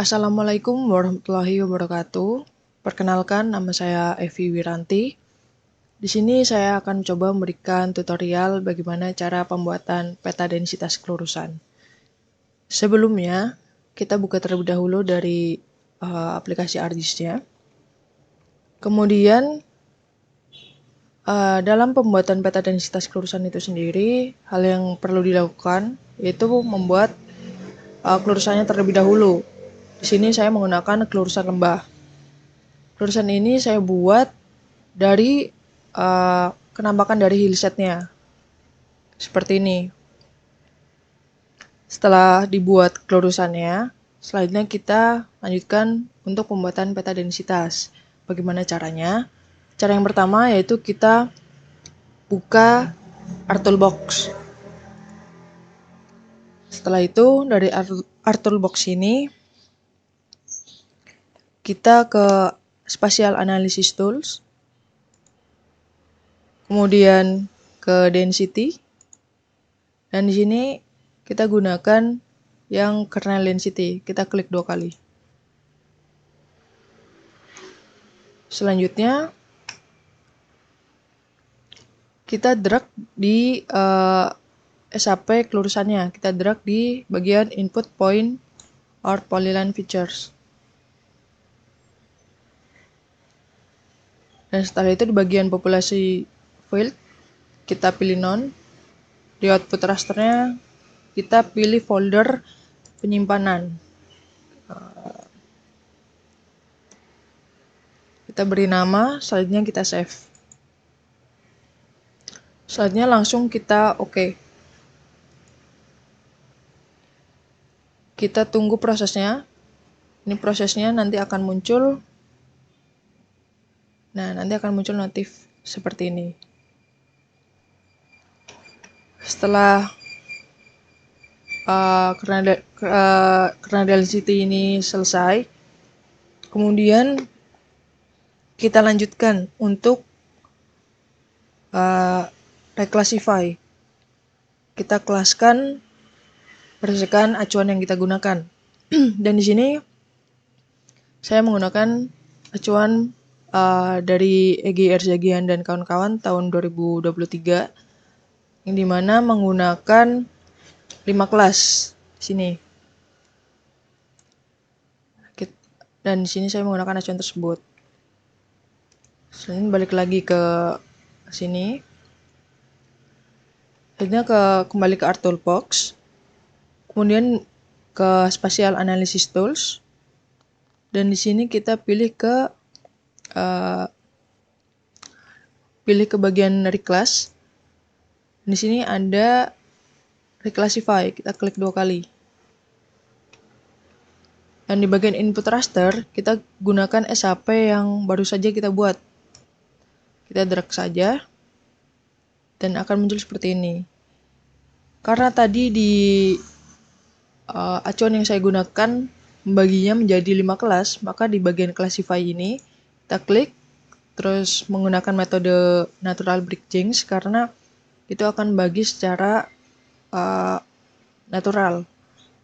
Assalamualaikum warahmatullahi wabarakatuh. Perkenalkan, nama saya Evi Wiranti. Di sini saya akan coba memberikan tutorial bagaimana cara pembuatan peta densitas kelurusan. Sebelumnya, kita buka terlebih dahulu dari aplikasi ArcGIS-nya. Kemudian, dalam pembuatan peta densitas kelurusan itu sendiri, hal yang perlu dilakukan yaitu membuat kelurusannya terlebih dahulu. Di sini saya menggunakan kelurusan lembah. Kelurusan ini saya buat dari penampakan dari hillsetnya seperti ini. Setelah dibuat kelurusannya, selanjutnya kita lanjutkan untuk pembuatan peta densitas. Bagaimana caranya? Cara yang pertama yaitu kita buka ArcToolbox. Setelah itu dari ArcToolbox ini kita ke Spatial Analysis Tools, kemudian ke Density, dan di sini kita gunakan yang kernel density. Kita klik 2 kali. Selanjutnya kita drag di SAP kelurusannya. Kita drag di bagian input point or polyline features. Dan setelah itu di bagian populasi field kita pilih none. Di output rasternya kita pilih folder penyimpanan. Kita beri nama, selanjutnya kita save. Selanjutnya langsung kita OK. Kita tunggu prosesnya. Ini prosesnya nanti akan muncul. Nah, nanti akan muncul notif seperti ini. Setelah kernel density ini selesai, kemudian kita lanjutkan untuk reclassify. Kita kelaskan berdasarkan acuan yang kita gunakan. Dan di sini saya menggunakan acuan dari Egy Erzagian dan kawan-kawan tahun 2023 yang dimana menggunakan 5 kelas di sini. Dan di sini saya menggunakan acuan tersebut. Selanjutnya balik lagi ke sini. Selanjutnya kembali ke ArcToolbox. Kemudian ke Spatial Analysis Tools. Dan di sini kita pilih ke bagian reclass. Di sini ada reclassify, kita klik 2 kali. Dan di bagian input raster, kita gunakan SAP yang baru saja kita buat. Kita drag saja, dan akan muncul seperti ini. Karena tadi di acuan yang saya gunakan membaginya menjadi 5 kelas, maka di bagian classify ini, kita klik, terus menggunakan metode natural bridging karena itu akan bagi secara natural,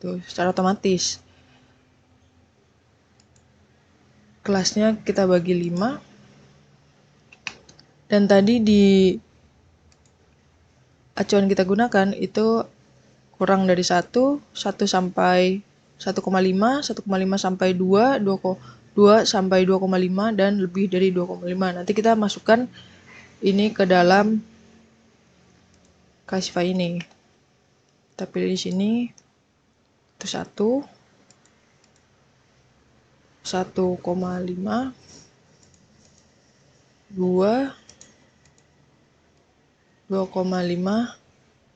tuh, secara otomatis. Kelasnya kita bagi 5. Dan tadi di acuan kita gunakan itu kurang dari 1 sampai 1,5, 1,5 sampai 2, 2 sampai 2,5 dan lebih dari 2,5. Nanti kita masukkan ini ke dalam classify ini. Kita pilih di sini itu 1, 1,5, 2, 2,5,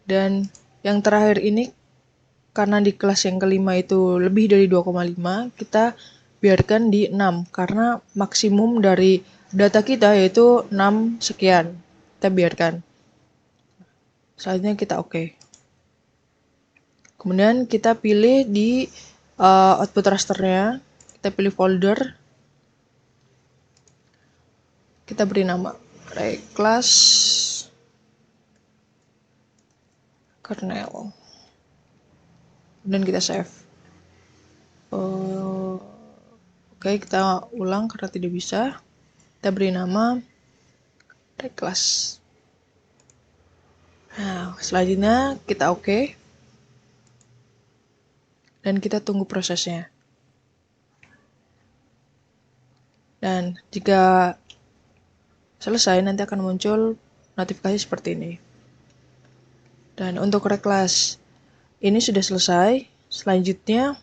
dan yang terakhir ini karena di kelas yang kelima itu lebih dari 2,5, kita biarkan di 6 karena maksimum dari data kita yaitu 6 sekian. Kita biarkan. Selanjutnya kita OK. Kemudian kita pilih di output rasternya, kita pilih folder, kita beri nama reclass kernel, dan kita save. Oke, kita ulang karena tidak bisa. Kita beri nama reclass. Nah, selanjutnya kita oke. Dan kita tunggu prosesnya. Dan jika selesai, nanti akan muncul notifikasi seperti ini. Dan untuk reclass ini sudah selesai. Selanjutnya,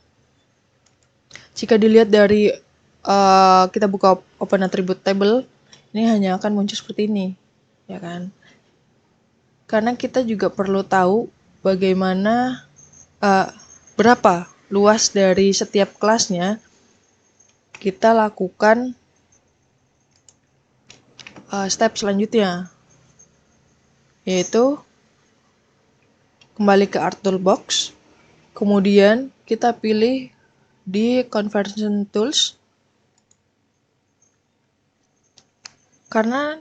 jika dilihat dari kita buka open attribute table, ini hanya akan muncul seperti ini, ya kan? Karena kita juga perlu tahu bagaimana berapa luas dari setiap kelasnya, kita lakukan step selanjutnya, yaitu kembali ke Art Toolbox, kemudian kita pilih di Conversion Tools. Karena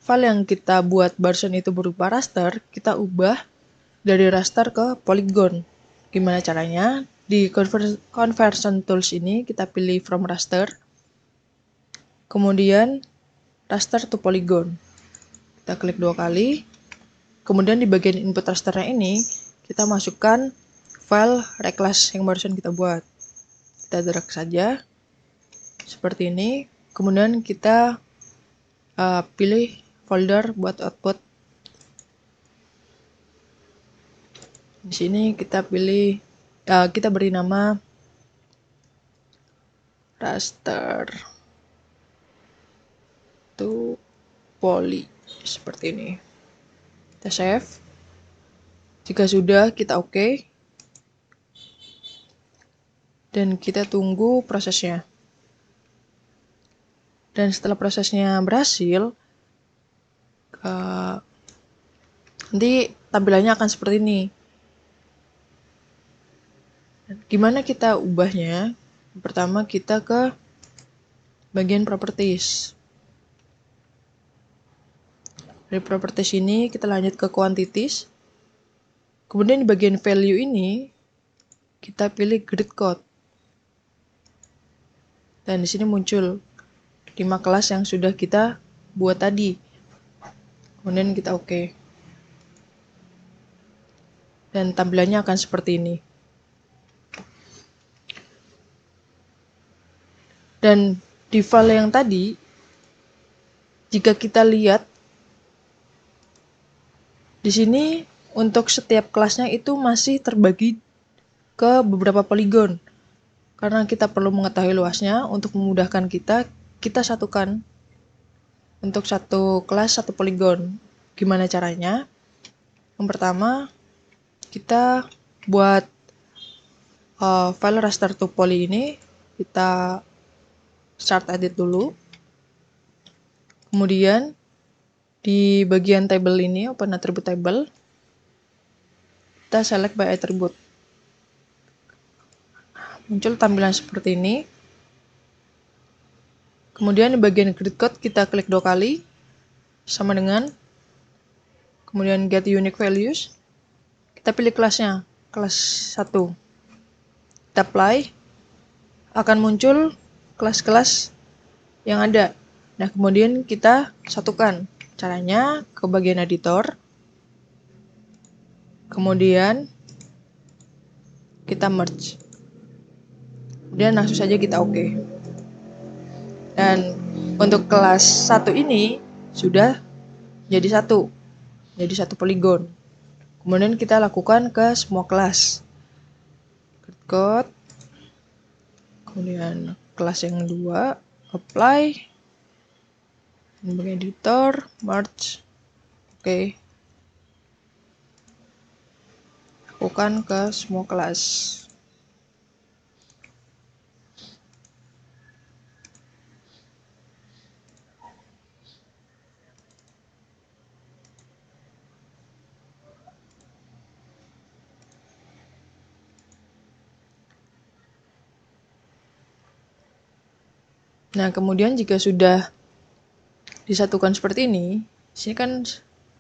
file yang kita buat barusan itu berupa raster, kita ubah dari raster ke polygon. Gimana caranya? Di Conversion Tools ini kita pilih from raster, kemudian raster to polygon. Kita klik 2 kali, kemudian di bagian input rasternya ini kita masukkan file reclass yang barusan kita buat. Kita drag saja seperti ini. Kemudian kita pilih folder buat output. Di sini kita pilih, kita beri nama raster to poly seperti ini. Kita save. Jika sudah, kita oke. Dan kita tunggu prosesnya. Dan setelah prosesnya berhasil, nanti tampilannya akan seperti ini. Gimana kita ubahnya? Pertama kita ke bagian properties. Dari properties ini kita lanjut ke quantities. Kemudian di bagian value ini kita pilih grid code. Dan di sini muncul 5 kelas yang sudah kita buat tadi. Kemudian kita oke. Dan tampilannya akan seperti ini. Dan di file yang tadi, jika kita lihat di sini untuk setiap kelasnya itu masih terbagi ke beberapa poligon. Karena kita perlu mengetahui luasnya, untuk memudahkan kita satukan untuk satu kelas satu poligon. Gimana caranya? Yang pertama, kita buat file raster to poly ini, kita start edit dulu. Kemudian di bagian table ini, open attribute table, kita select by attribute. Muncul tampilan seperti ini. Kemudian di bagian grid code kita klik 2 kali, sama dengan, kemudian get unique values, kita pilih kelasnya, kelas 1. Kita apply, akan muncul kelas-kelas yang ada. Nah, kemudian kita satukan. Caranya ke bagian editor, kemudian kita merge. Kemudian langsung saja kita oke. Dan untuk kelas 1 ini sudah jadi satu poligon. Kemudian kita lakukan ke semua kelas. Grid code, kemudian kelas yang 2, apply, bagian editor, merge, oke. Lakukan ke semua kelas. Nah, kemudian jika sudah disatukan seperti ini, sini kan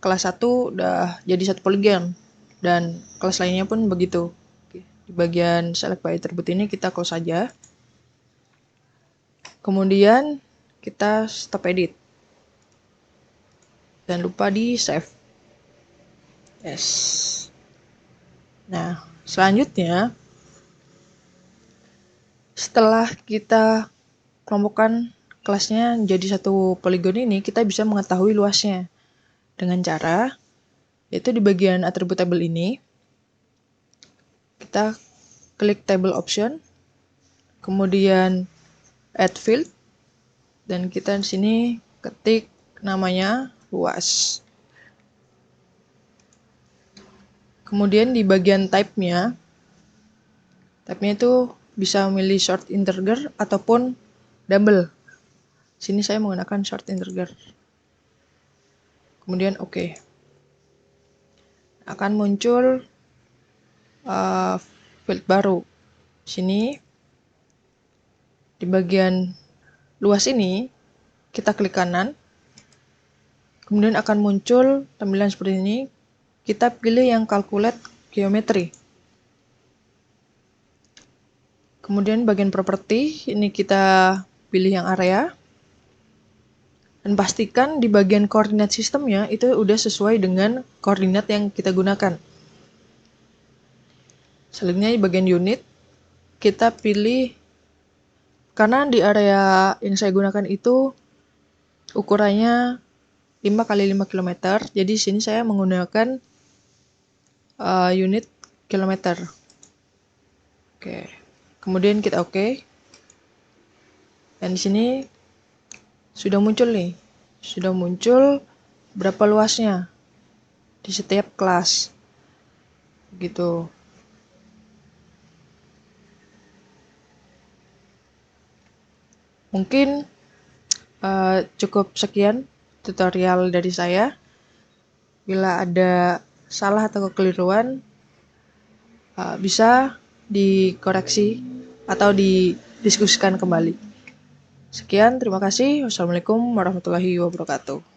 kelas 1 udah jadi satu poligon, dan kelas lainnya pun begitu. Oke. Di bagian select by attribute ini kita close saja. Kemudian kita stop edit. Jangan lupa di save. Yes. Nah, selanjutnya setelah kita kelompokkan kelasnya jadi satu poligon ini, kita bisa mengetahui luasnya dengan cara yaitu di bagian atribut table ini kita klik table option, kemudian add field, dan kita di sini ketik namanya luas. Kemudian di bagian type-nya itu bisa memilih short integer ataupun double. Sini saya menggunakan short integer. Kemudian oke. Akan muncul field baru. Sini di bagian luas ini kita klik kanan. Kemudian akan muncul tampilan seperti ini. Kita pilih yang calculate geometry. Kemudian bagian property ini kita pilih yang area. Dan pastikan di bagian koordinat sistemnya itu udah sesuai dengan koordinat yang kita gunakan. Selanjutnya di bagian unit kita pilih, karena di area yang saya gunakan itu ukurannya 5 x 5 km, jadi di sini saya menggunakan unit kilometer. Oke. Kemudian kita oke. Dan di sini sudah muncul nih. Sudah muncul berapa luasnya di setiap kelas. Gitu. Mungkin cukup sekian tutorial dari saya. Bila ada salah atau kekeliruan, bisa dikoreksi atau didiskusikan kembali. Sekian, terima kasih. Wassalamualaikum warahmatullahi wabarakatuh.